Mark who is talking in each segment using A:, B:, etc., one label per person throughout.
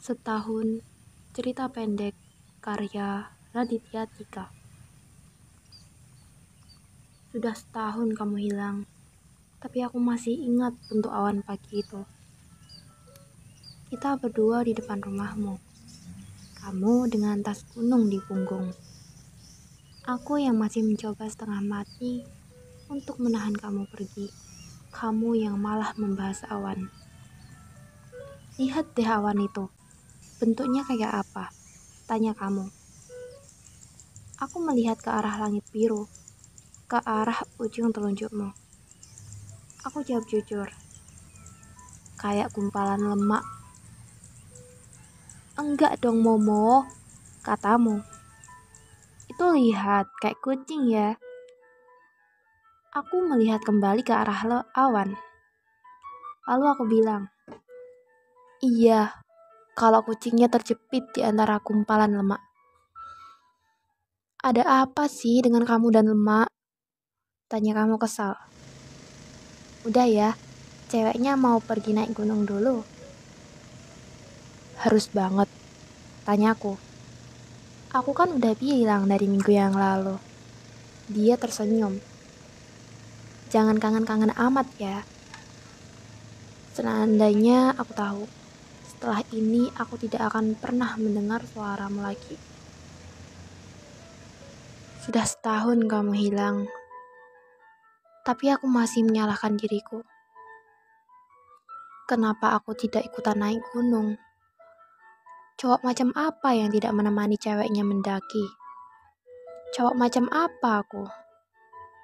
A: Setahun, cerita pendek, karya Raditya Dika. Sudah setahun kamu hilang, tapi aku masih ingat bentuk awan pagi itu. Kita berdua di depan rumahmu. Kamu dengan tas gunung di punggung. Aku yang masih mencoba setengah mati untuk menahan kamu pergi. Kamu yang malah membahas awan. Lihat deh awan itu. Bentuknya kayak apa? Tanya kamu. Aku melihat ke arah langit biru, ke arah ujung telunjukmu. Aku jawab jujur, kayak gumpalan lemak. Enggak dong Momo, katamu. Itu lihat, kayak kucing ya. Aku melihat kembali ke arah awan. Lalu aku bilang, iya, kalau kucingnya terjepit di antara gumpalan lemak. Ada apa sih dengan kamu dan lemak? Tanya kamu kesal. Udah ya, ceweknya mau pergi naik gunung dulu. Harus banget, tanyaku. Aku kan udah bilang dari minggu yang lalu. Dia tersenyum. Jangan kangen-kangen amat ya. Seandainya aku tahu, setelah ini aku tidak akan pernah mendengar suaramu lagi. Sudah setahun kamu hilang, tapi aku masih menyalahkan diriku. Kenapa aku tidak ikutan naik gunung? Cowok macam apa yang tidak menemani ceweknya mendaki? Cowok macam apa aku?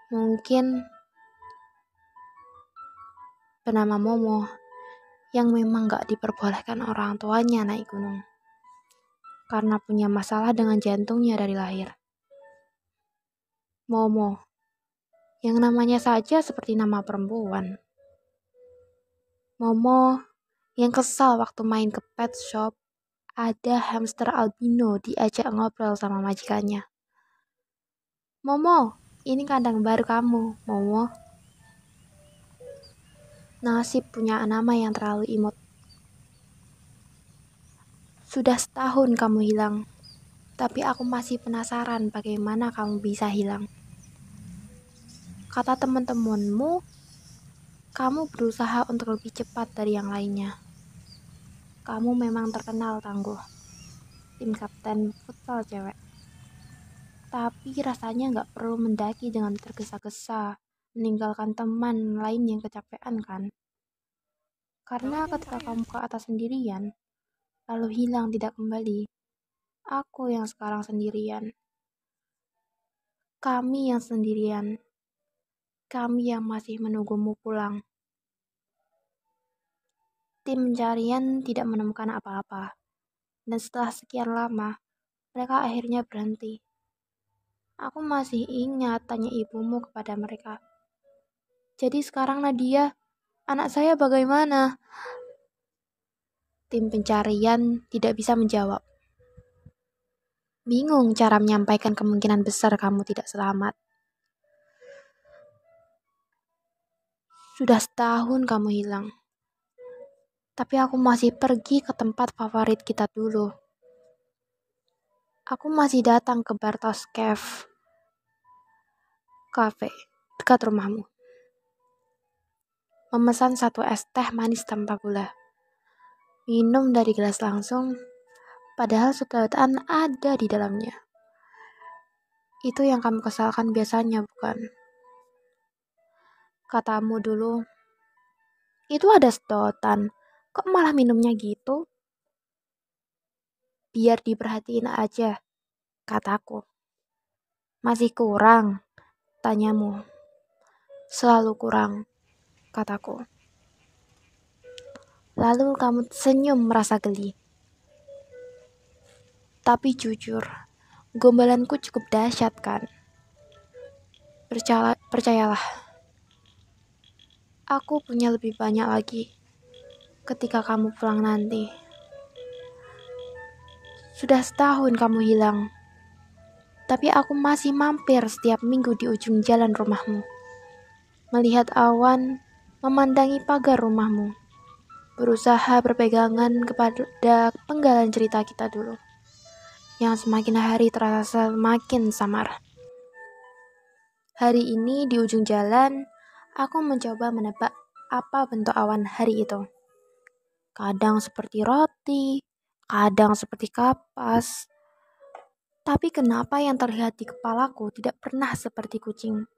A: Mungkin bernama Momo, yang memang gak diperbolehkan orang tuanya naik gunung. Karena punya masalah dengan jantungnya dari lahir. Momo, yang namanya saja seperti nama perempuan. Momo, yang kesal waktu main ke pet shop, ada hamster albino diajak ngobrol sama majikannya. Momo, ini kandang baru kamu, Momo. Nasib punya nama yang terlalu imut. Sudah setahun kamu hilang, tapi aku masih penasaran bagaimana kamu bisa hilang. Kata teman-temanmu, kamu berusaha untuk lebih cepat dari yang lainnya. Kamu memang terkenal tangguh, tim kapten futsal cewek. Tapi rasanya gak perlu mendaki dengan tergesa-gesa, meninggalkan teman lain yang kecapean kan? Karena ketika kamu ke atas sendirian, lalu hilang tidak kembali, aku yang sekarang sendirian. Kami yang sendirian. Kami yang masih menunggumu pulang. Tim pencarian tidak menemukan apa-apa. Dan setelah sekian lama, mereka akhirnya berhenti. Aku masih ingat tanya ibumu kepada mereka. Jadi sekarang Nadia, anak saya bagaimana? Tim pencarian tidak bisa menjawab. Bingung cara menyampaikan kemungkinan besar kamu tidak selamat. Sudah setahun kamu hilang. Tapi aku masih pergi ke tempat favorit kita dulu. Aku masih datang ke Bartos Cafe dekat rumahmu. Memesan satu es teh manis tanpa gula. Minum dari gelas langsung, padahal sedotan ada di dalamnya. Itu yang kamu kesalkan biasanya, bukan? Katamu dulu, itu ada sedotan, kok malah minumnya gitu? Biar diperhatiin aja, kataku. Masih kurang, tanyamu. Selalu kurang, kataku. Lalu kamu senyum merasa geli. Tapi jujur, gombalanku cukup dahsyat kan? Percayalah, aku punya lebih banyak lagi ketika kamu pulang nanti. Sudah setahun kamu hilang, tapi aku masih mampir setiap minggu di ujung jalan rumahmu. Melihat awan, memandangi pagar rumahmu. berusaha berpegangan kepada penggalan cerita kita dulu, yang semakin hari terasa semakin samar. Hari ini di ujung jalan, aku mencoba menebak apa bentuk awan hari itu. Kadang seperti roti, kadang seperti kapas. Tapi kenapa yang terlihat di kepalaku tidak pernah seperti kucing?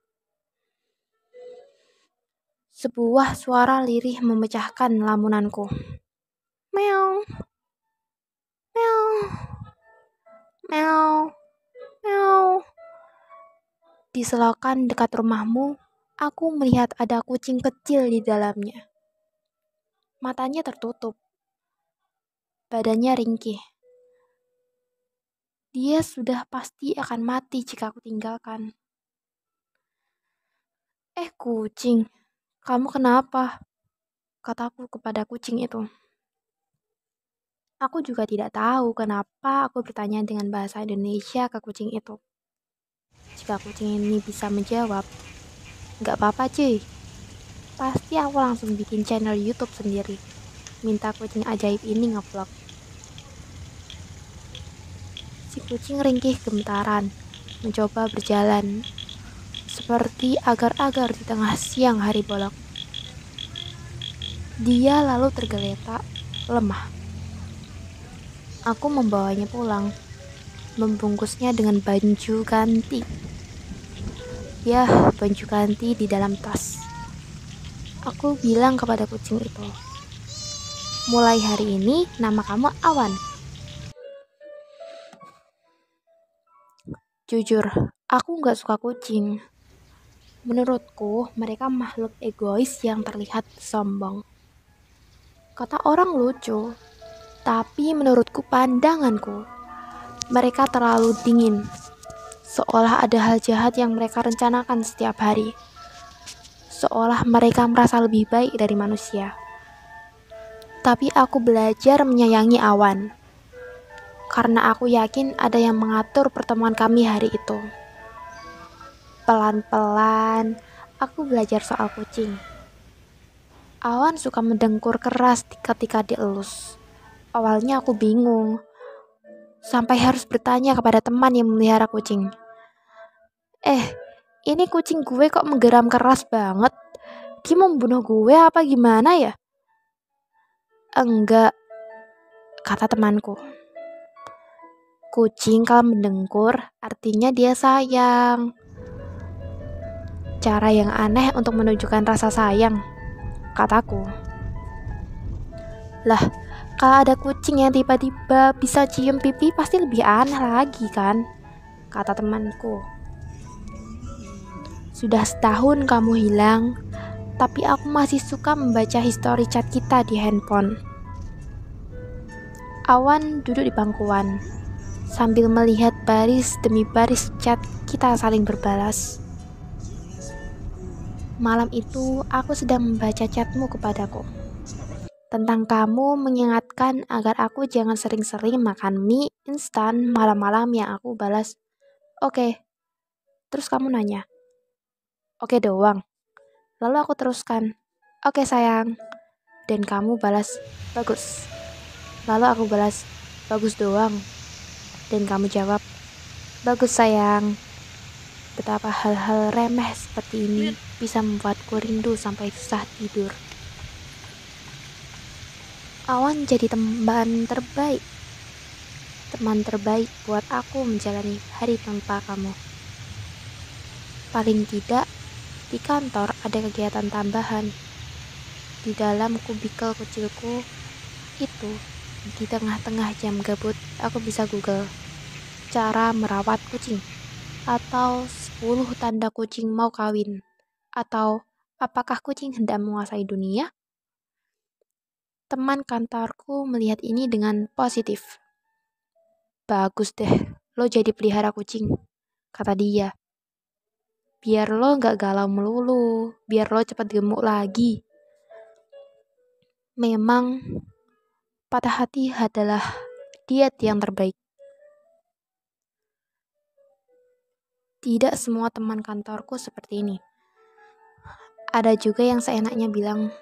A: Sebuah suara lirih memecahkan lamunanku. Meow, meow, meow, meow. Di selokan dekat rumahmu, aku melihat ada kucing kecil di dalamnya. Matanya tertutup, badannya ringkih. Dia sudah pasti akan mati jika aku tinggalkan. Kucing, kamu kenapa? Kataku kepada kucing itu. Aku juga tidak tahu kenapa aku bertanya dengan bahasa Indonesia ke kucing itu. Jika kucing ini bisa menjawab, gak apa-apa cuy. Pasti aku langsung bikin channel YouTube sendiri. Minta kucing ajaib ini ngevlog. Si kucing ringkih gemetaran, mencoba berjalan, seperti agar-agar di tengah siang hari bolak. Dia lalu tergeletak, lemah. Aku membawanya pulang, membungkusnya dengan baju ganti. Ya, baju ganti di dalam tas. Aku bilang kepada kucing itu, mulai hari ini nama kamu Awan. Jujur, aku gak suka kucing. Menurutku, mereka makhluk egois yang terlihat sombong. Kata orang lucu, tapi menurutku pandanganku, mereka terlalu dingin. Seolah ada hal jahat yang mereka rencanakan setiap hari. Seolah mereka merasa lebih baik dari manusia. Tapi aku belajar menyayangi Awan. Karena aku yakin ada yang mengatur pertemuan kami hari itu. Pelan-pelan, aku belajar soal kucing. Awan suka mendengkur keras ketika dielus. Awalnya aku bingung, sampai harus bertanya kepada teman yang memelihara kucing. Ini kucing gue kok menggeram keras banget? Dia mau membunuh gue apa gimana ya? Enggak, kata temanku. Kucing kalau mendengkur artinya dia sayang. Cara yang aneh untuk menunjukkan rasa sayang, kataku. Lah, kalau ada kucing yang tiba-tiba bisa cium pipi pasti lebih aneh lagi kan? Kata temanku. Sudah setahun kamu hilang, tapi aku masih suka membaca histori chat kita di handphone. Awan duduk di bangkuan, sambil melihat baris demi baris chat kita saling berbalas. Malam itu, aku sedang membaca chatmu kepadaku. Tentang kamu mengingatkan agar aku jangan sering-sering makan mie instan malam-malam yang aku balas, oke. Terus kamu nanya, oke doang. Lalu aku teruskan, oke sayang. Dan kamu balas, bagus. Lalu aku balas, bagus doang. Dan kamu jawab, bagus sayang. Betapa hal-hal remeh seperti ini bisa membuatku rindu sampai susah tidur. Awan jadi teman terbaik buat aku menjalani hari tanpa kamu. Paling tidak, di kantor ada kegiatan tambahan. Di dalam kubikel kecilku itu, di tengah-tengah jam gabut, aku bisa Google cara merawat kucing, atau 10 tanda kucing mau kawin, atau apakah kucing hendak menguasai dunia? Teman kantorku melihat ini dengan positif. Bagus deh, lo jadi pelihara kucing, kata dia. Biar lo gak galau melulu, biar lo cepat gemuk lagi. Memang, patah hati adalah diet yang terbaik. Tidak semua teman kantorku seperti ini. Ada juga yang seenaknya bilang,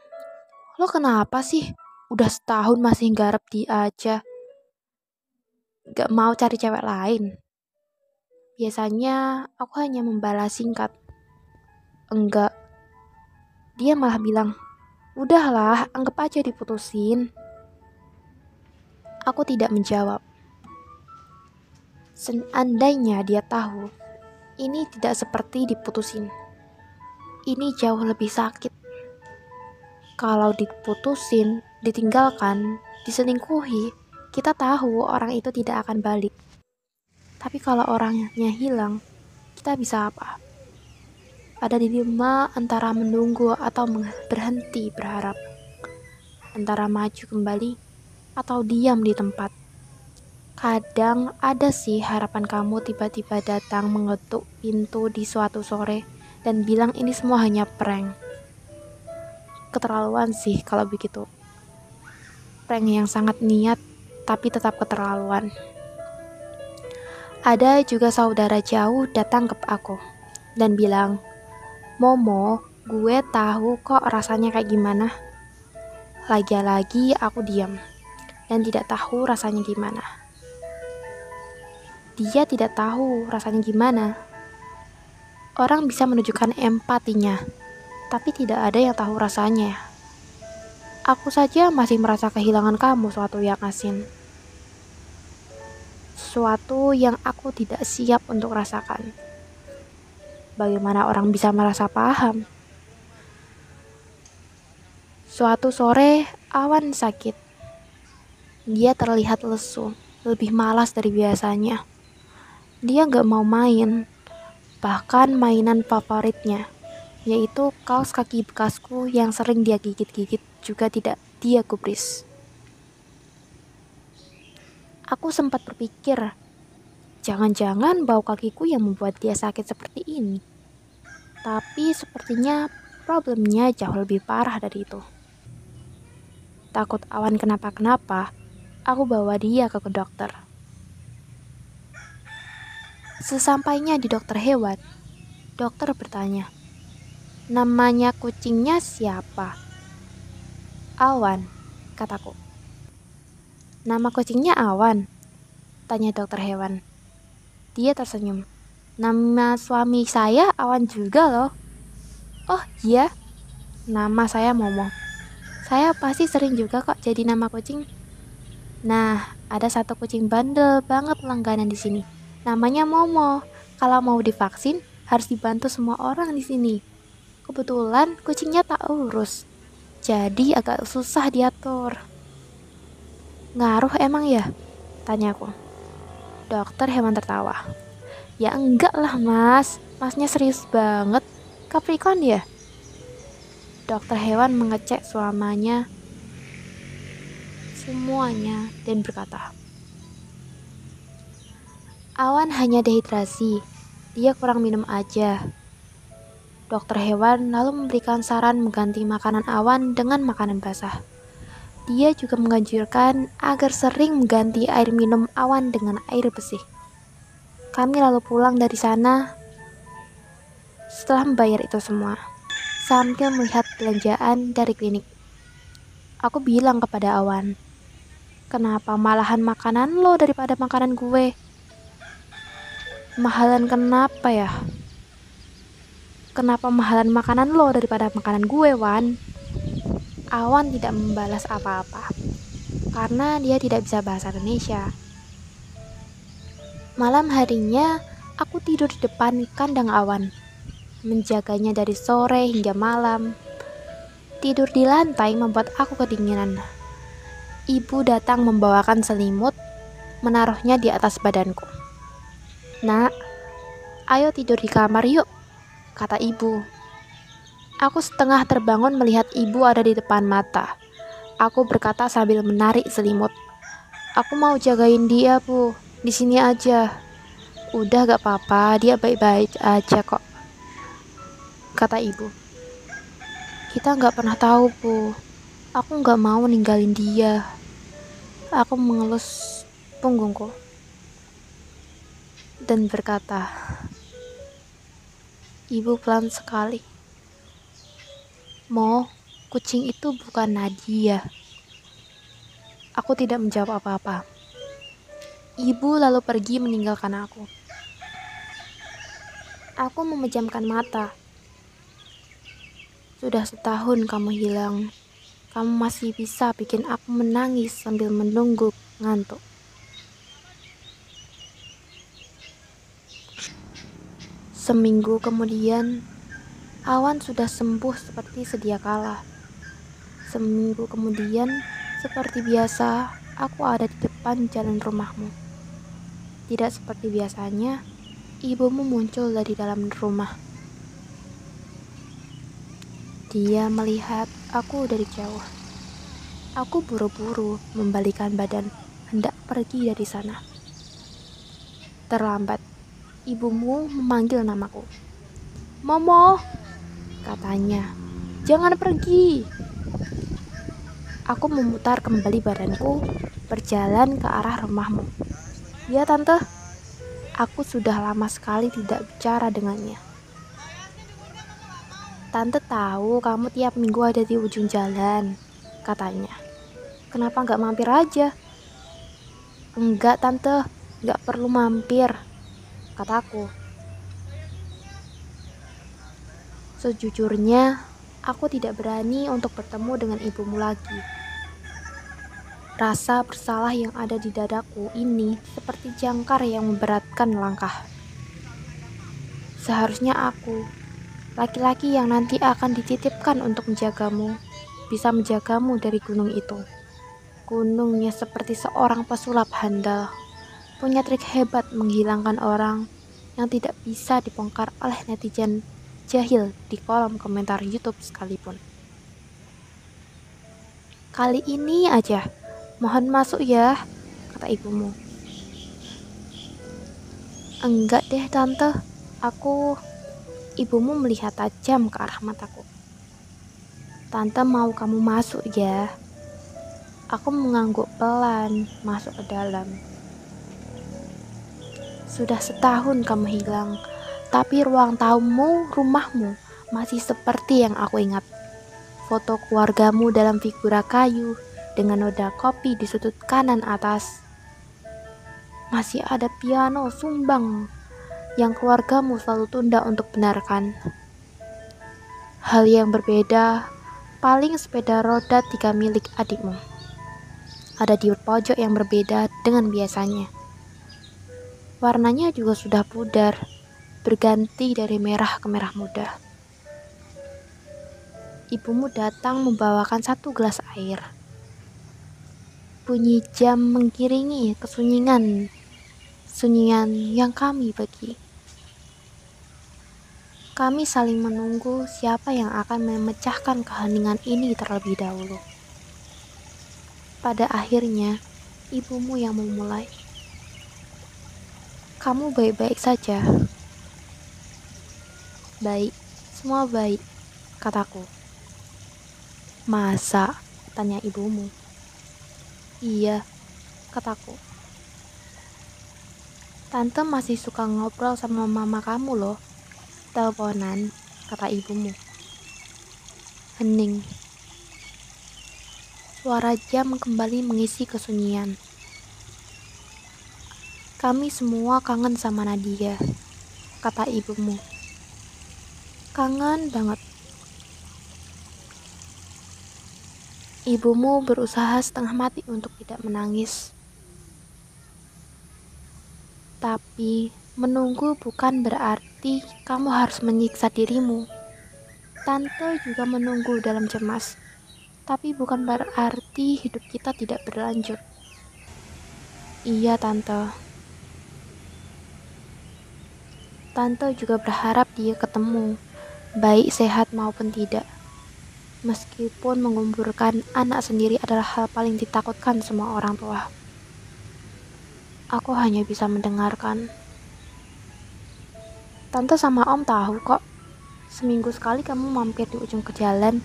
A: lo kenapa sih? Udah setahun masih nggarap dia aja. Gak mau cari cewek lain. Biasanya aku hanya membalas singkat. Enggak. Dia malah bilang, udahlah, anggap aja diputusin. Aku tidak menjawab. Seandainya dia tahu, ini tidak seperti diputusin. Ini jauh lebih sakit. Kalau diputusin, ditinggalkan, diselingkuhi, kita tahu orang itu tidak akan balik. Tapi kalau orangnya hilang, kita bisa apa? Ada dilema antara menunggu atau berhenti berharap. Antara maju kembali atau diam di tempat. Kadang ada sih harapan kamu tiba-tiba datang mengetuk pintu di suatu sore dan bilang ini semua hanya prank. Keterlaluan sih kalau begitu. Prank yang sangat niat tapi tetap keterlaluan. Ada juga saudara jauh datang ke aku dan bilang, Momo, gue tahu kok rasanya kayak gimana. Lagi-lagi aku diam dan tidak tahu rasanya gimana. Dia tidak tahu rasanya gimana. Orang bisa menunjukkan empatinya, tapi tidak ada yang tahu rasanya. Aku saja masih merasa kehilangan kamu suatu yang asin. Sesuatu yang aku tidak siap untuk rasakan. Bagaimana orang bisa merasa paham? Suatu sore, awan sakit. Dia terlihat lesu, lebih malas dari biasanya. Dia gak mau main, bahkan mainan favoritnya, yaitu kaos kaki bekasku yang sering dia gigit-gigit juga tidak dia gubris. Aku sempat berpikir, jangan-jangan bau kakiku yang membuat dia sakit seperti ini. Tapi sepertinya problemnya jauh lebih parah dari itu. Takut awan kenapa-kenapa, aku bawa dia ke dokter. Sesampainya di dokter hewan, dokter bertanya, namanya kucingnya siapa? Awan, kataku. Nama kucingnya Awan, tanya dokter hewan. Dia tersenyum. Nama suami saya Awan juga loh. Oh iya, nama saya Momo. Saya pasti sering juga kok jadi nama kucing. Nah, ada satu kucing bandel banget langganan di sini. Namanya Momo. Kalau mau divaksin, harus dibantu semua orang di sini. Kebetulan kucingnya tak urus, jadi agak susah diatur. Ngaruh emang ya? Tanyaku. Dokter hewan tertawa. Ya enggak lah mas, masnya serius banget. Capricorn ya? Dokter hewan mengecek semuanya dan berkata, Awan hanya dehidrasi, dia kurang minum aja. Dokter hewan lalu memberikan saran mengganti makanan Awan dengan makanan basah. Dia juga menganjurkan agar sering mengganti air minum Awan dengan air bersih. Kami lalu pulang dari sana setelah membayar itu semua, sambil melihat belanjaan dari klinik. Aku bilang kepada Awan, kenapa malahan makanan lo daripada makanan gue? Mahalan kenapa ya? Kenapa mahalan makanan lo daripada makanan gue, Wan? Awan tidak membalas apa-apa, karena dia tidak bisa bahasa Indonesia. Malam harinya, aku tidur di depan kandang Awan, menjaganya dari sore hingga malam. Tidur di lantai membuat aku kedinginan. Ibu datang membawakan selimut, menaruhnya di atas badanku. Nak, ayo tidur di kamar yuk, kata ibu. Aku setengah terbangun melihat ibu ada di depan mata. Aku berkata sambil menarik selimut. Aku mau jagain dia, Bu. Di sini aja. Udah gak apa-apa, dia baik-baik aja kok, kata ibu. Kita gak pernah tahu, Bu. Aku gak mau ninggalin dia. Aku mengelus punggungku dan berkata, Ibu pelan sekali. Mo, kucing itu bukan Nadia. Aku tidak menjawab apa-apa. Ibu lalu pergi meninggalkan aku. Aku memejamkan mata. Sudah setahun kamu hilang. Kamu masih bisa bikin aku menangis sambil menunggu ngantuk. Seminggu kemudian, awan sudah sembuh seperti sedia kala. Seminggu kemudian, seperti biasa, aku ada di depan jalan rumahmu. Tidak seperti biasanya, ibumu muncul dari dalam rumah. Dia melihat aku dari jauh. Aku buru-buru membalikan badan, hendak pergi dari sana. Terlambat, ibumu memanggil namaku. "Momo," katanya, "jangan pergi." Aku memutar kembali badanku, berjalan ke arah rumahmu. "Ya, Tante." Aku sudah lama sekali tidak bicara dengannya. "Tante tahu kamu tiap minggu ada di ujung jalan," katanya. "Kenapa nggak mampir aja?" "Enggak, Tante, nggak perlu mampir," kataku. Sejujurnya, aku tidak berani untuk bertemu dengan ibumu lagi. Rasa bersalah yang ada di dadaku ini seperti jangkar yang memberatkan langkah. Seharusnya aku, laki-laki yang nanti akan dititipkan untuk menjagamu, bisa menjagamu dari gunung itu. Gunungnya seperti seorang pesulap handal, punya trik hebat menghilangkan orang yang tidak bisa dibongkar oleh netizen jahil di kolom komentar YouTube sekalipun. "Kali ini aja, mohon masuk ya," kata ibumu. "Enggak deh, Tante, Ibumu melihat tajam ke arah mataku. "Tante mau kamu masuk ya." Aku mengangguk pelan masuk ke dalam. "Sudah setahun kamu hilang, tapi ruang tamumu, rumahmu, masih seperti yang aku ingat. Foto keluargamu dalam figura kayu, dengan noda kopi di sudut kanan atas. Masih ada piano sumbang yang keluargamu selalu tunda untuk benarkan. Hal yang berbeda, paling sepeda roda 3 milik adikmu. Ada di pojok yang berbeda dengan biasanya. Warnanya juga sudah pudar, berganti dari merah ke merah muda. Ibumu datang membawakan 1 gelas air. Bunyi jam mengiringi kesunyian yang kami bagi. Kami saling menunggu siapa yang akan memecahkan keheningan ini terlebih dahulu. Pada akhirnya, ibumu yang memulai. "Kamu baik-baik saja?" "Baik, semua baik," kataku. "Masa?" tanya ibumu. "Iya," kataku. "Tante masih suka ngobrol sama mama kamu loh. Teleponan," kata ibumu. Hening. Suara jam kembali mengisi kesunyian. "Kami semua kangen sama Nadia," kata ibumu. "Kangen banget." Ibumu berusaha setengah mati untuk tidak menangis. Tapi, menunggu bukan berarti kamu harus menyiksa dirimu. Tante juga menunggu dalam cemas, tapi bukan berarti hidup kita tidak berlanjut. Iya, Tante. Tante juga berharap dia ketemu, baik sehat maupun tidak. Meskipun menguburkan anak sendiri adalah hal paling ditakutkan semua orang tua. Aku hanya bisa mendengarkan. Tante sama Om tahu kok. Seminggu sekali kamu mampir di ujung ke jalan,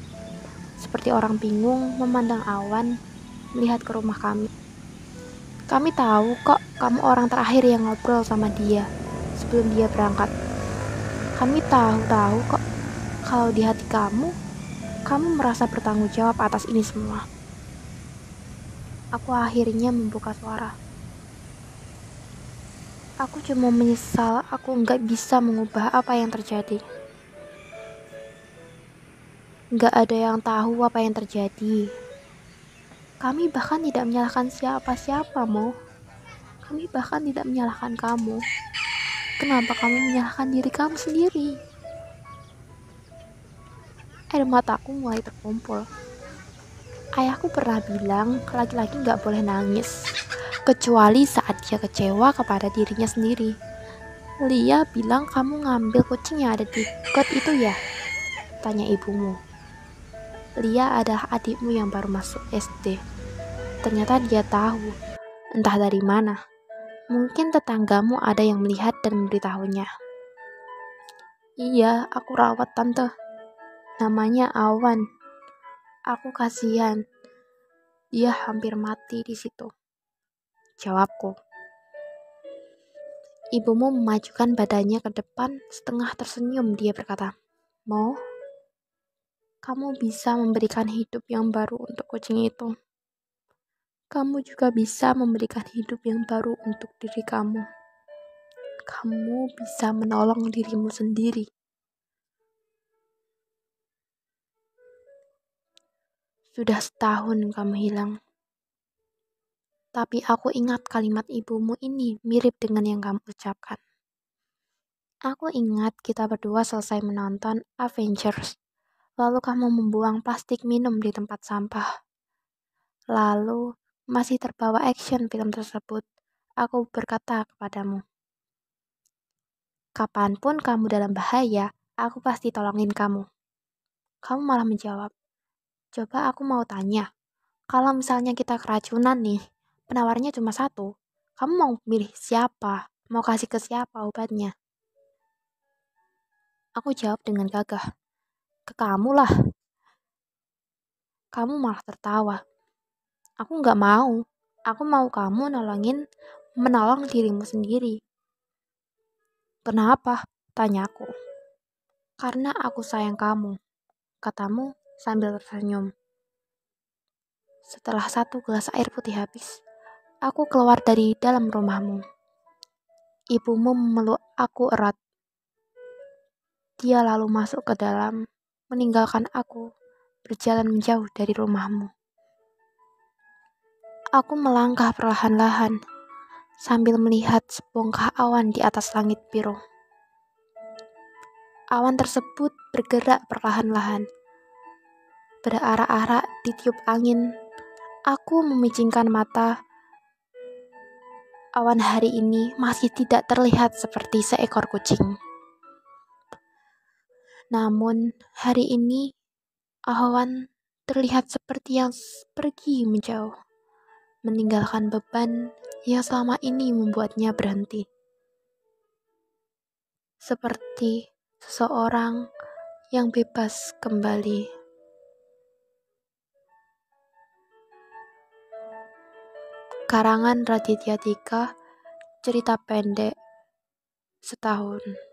A: seperti orang bingung memandang awan, melihat ke rumah kami. Kami tahu kok kamu orang terakhir yang ngobrol sama dia sebelum dia berangkat. Kami tahu kok kalau di hati kamu merasa bertanggung jawab atas ini semua. Aku akhirnya membuka suara. Aku cuma menyesal aku nggak bisa mengubah apa yang terjadi. Nggak ada yang tahu apa yang terjadi. Kami bahkan tidak menyalahkan siapa-siapa, Mo. Kami bahkan tidak menyalahkan kamu. Kenapa kamu menyalahkan diri kamu sendiri? Air mataku mulai terkumpul. Ayahku pernah bilang, laki-laki nggak boleh nangis, kecuali saat dia kecewa kepada dirinya sendiri. Lia bilang kamu ngambil kucing yang ada di got itu ya? Tanya ibumu. Lia adalah adikmu yang baru masuk SD. Ternyata dia tahu, entah dari mana. Mungkin tetanggamu ada yang melihat dan memberitahunya. Iya, aku rawat tante. Namanya Awan. Aku kasihan. Dia hampir mati di situ. Jawabku. Ibumu memajukan badannya ke depan, setengah tersenyum. Dia berkata, Mo, kamu bisa memberikan hidup yang baru untuk kucing itu. Kamu juga bisa memberikan hidup yang baru untuk diri kamu. Kamu bisa menolong dirimu sendiri. Sudah setahun kamu hilang. Tapi aku ingat kalimat ibumu ini mirip dengan yang kamu ucapkan. Aku ingat kita berdua selesai menonton Avengers. Lalu kamu membuang plastik minum di tempat sampah. Lalu masih terbawa action film tersebut. Aku berkata kepadamu, kapanpun kamu dalam bahaya, aku pasti tolongin kamu. Kamu malah menjawab, coba aku mau tanya, kalau misalnya kita keracunan nih, penawarnya cuma satu, kamu mau pilih siapa? Mau kasih ke siapa obatnya? Aku jawab dengan gagah, ke kamu lah. Kamu malah tertawa. Aku nggak mau. Aku mau kamu menolong dirimu sendiri. Kenapa? Tanyaku. Karena aku sayang kamu, katamu sambil tersenyum. Setelah satu gelas air putih habis, aku keluar dari dalam rumahmu. Ibumu memeluk aku erat. Dia lalu masuk ke dalam, meninggalkan aku berjalan menjauh dari rumahmu. Aku melangkah perlahan-lahan, sambil melihat sebongkah awan di atas langit biru. Awan tersebut bergerak perlahan-lahan. Berarak-arak ditiup angin. Aku memicingkan mata. Awan hari ini masih tidak terlihat seperti seekor kucing. Namun hari ini awan terlihat seperti yang pergi menjauh, meninggalkan beban yang selama ini membuatnya berhenti. Seperti seseorang yang bebas kembali. Karangan Raditya Dika, cerita pendek setahun.